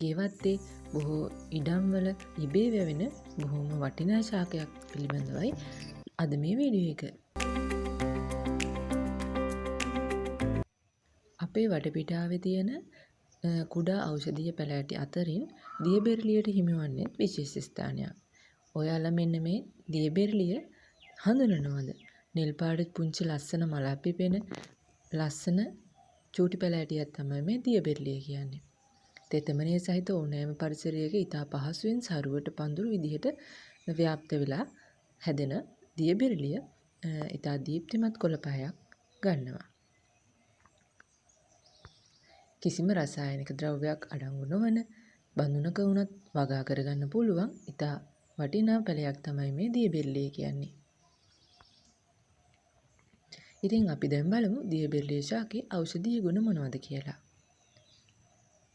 ගෙවත්තේ බොහෝ ඉඩම්වල ඉබේ වැවෙන බොහොම වටිනා ශාකයක් පිළිබඳවයි අද මේ වීඩියෝ එක. අපේ වටපිටාවේ තියෙන කුඩා ඖෂධීය පැලෑටි අතරින් දියබෙරළියට හිමිවන්නේ විශේෂ ස්ථානයක්. ඔයාලා මෙන්න මේ දියබෙරළිය හඳුනනවද? නිල් පාට පුංචි ලස්සන මලක් පිපෙන ලස්සන චූටි පැලෑටියක් තමයි මේ දියබෙරළිය කියන්නේ. තෙතමනය සහිත ඕනෑම පරිසරයක ඉතා පහසුවෙන් සරුවට පඳුරු විදිහට ව්‍යාප්ත වෙලා හැදෙන දියබෙරළිය ඉතා දීප්තිමත් කොළපහයක් ගන්නවා. කිසිම රසායනික ද්‍රව්‍යයක් අඩංගු නොවන බඳුනක වුණත් වගා කරගන්න පුළුවන් ඉතා වටිනා පැලයක් තමයි මේ දියබෙරළිය කියන්නේ. ඉතින් අපි දැන් බලමු දියබෙරළිය ශාකයේ ඖෂධීය ගුණ මොනවද කියලා.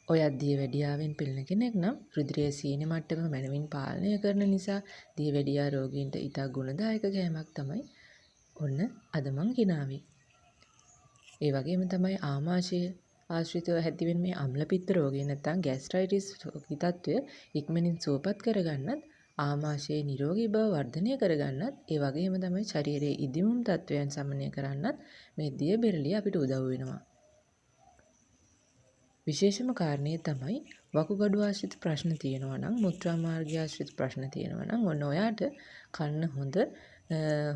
ඔයත් දියවැඩියාවෙන් පෙළෙන කෙනෙක් නම් රුධිරයේ සීනි මට්ටම මැනවින් පාලනය කරන නිසා දියවැඩියා රෝගීන්ට ඉතා ගුණදායක කෑමක් තමයි ඔන්න අද මං ගෙනාවේ. ඒ වගේම තමයි ආමාශය ආශ්‍රිතව ඇතිවෙන මේ අම්ල පිත්ත රෝගය නැත්නම් ગેස්ට්‍රයිටිස් තත්ත්වය ඉක්මනින් සුවපත් කරගන්නත් ආමාශයේ නිරෝගී බව වර්ධනය කරගන්නත් ඒ වගේම තමයි ශරීරයේ ඉදිමුම් තත්ත්වයන් සමනය කරන්නත් මේ දියබෙරළිය අපිට උදව් වෙනවා. විශේෂම කාරණය තමයි වකුගඩු ආශ්‍රිත ප්‍රශ්න තියෙනවා නම් මුත්‍රා මාර්ගය ආශ්‍රිත ප්‍රශ්න තියෙනවා නම් ඔන්න ඔයාට කන්න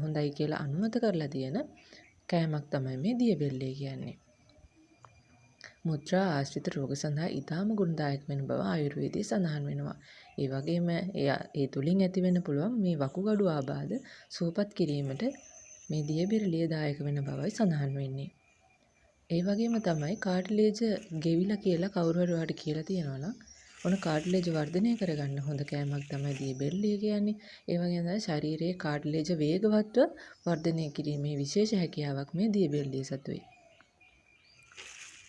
හොඳයි කියලා අනුමත කරලා තියෙන කෑමක් තමයි මේ දියබෙරළිය කියන්නේ. මුත්‍රා ආශ්‍රිත රෝග සඳහා ඉතාම ගුණදායක වෙන බව ආයුර්වේදයේ සඳහන් වෙනවා. ඒ වගේම ඒ තුලින් ඇති වෙන්න පුළුවන් මේ වකුගඩු ආබාධ සුවපත් කිරීමට මේ දියබෙරළිය දායක වෙන බවයි සඳහන් වෙන්නේ. ඒ වගේම තමයි කාටිලේජ් ගෙවිලා කියලා කවුරු හරි ඔයාලට කියලා තියෙනවා නම් ඔන්න කාටිලේජ් වර්ධනය කරගන්න හොඳ කෑමක් තමයි දියබෙරළිය කියන්නේ. ඒ වගේම තමයි ශරීරයේ කාටිලේජ් වේගවත්ව වර්ධනය කිරීමේ විශේෂ හැකියාවක් මේ දියබෙරළිය සතුයි.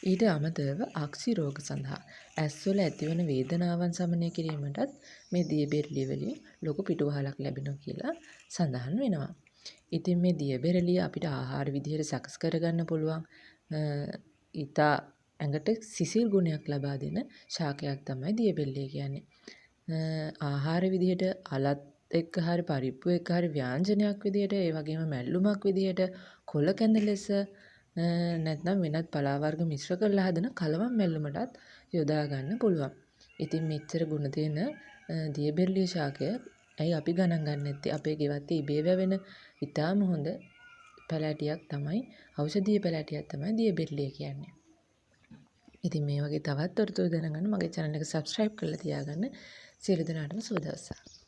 ඊට අමතරව අක්සි රෝග සඳහා ඇස්වල ඇතිවන වේදනාවන් සමනය කිරීමටත් මේ දියබෙරළිය වලින් ලොකු පිටුවහලක් ලැබෙනවා කියලා සඳහන් වෙනවා. ඉතින් මේ දියබෙරළිය අපිට ආහාර විදිහට සකස් කරගන්න පුළුවන් ඉතා ඇඟට සිසිල් ගුණයක් ලබා දෙන ශාකයක් තමයි දියබෙරළිය කියන්නේ. ආහාර විදිහට අලත් එක්ක හරි පරිප්පු එක්ක හරි ව්‍යාංජනයක් විදිහට ඒ වගේම මැල්ලුමක් විදිහට කොළ කැඳ ලෙස නැත්නම් වෙනත් පලා වර්ග මිශ්‍ර කරලා හදන කලවම් මැල්ලුමටත් යොදා ගන්න පුළුවන්. ඉතින් මෙච්චර ගුණ තියෙන දියබෙරළිය ශාකය ඇයි අපි ගණන් ගන්න නැත්තේ? අපේ ගෙවත්තේ ඉබේ වැවෙන ඉතාම හොඳ පැලෑටියක් තමයි ඖෂධීය පැලෑටියක් තමයි දියබෙරළිය කියන්නේ. ඉතින් මේ වගේ තවත් තොරතුරු දැනගන්න මගේ channel එක subscribe කරලා තියාගන්න. සියලු දෙනාටම සුබ දවසක්.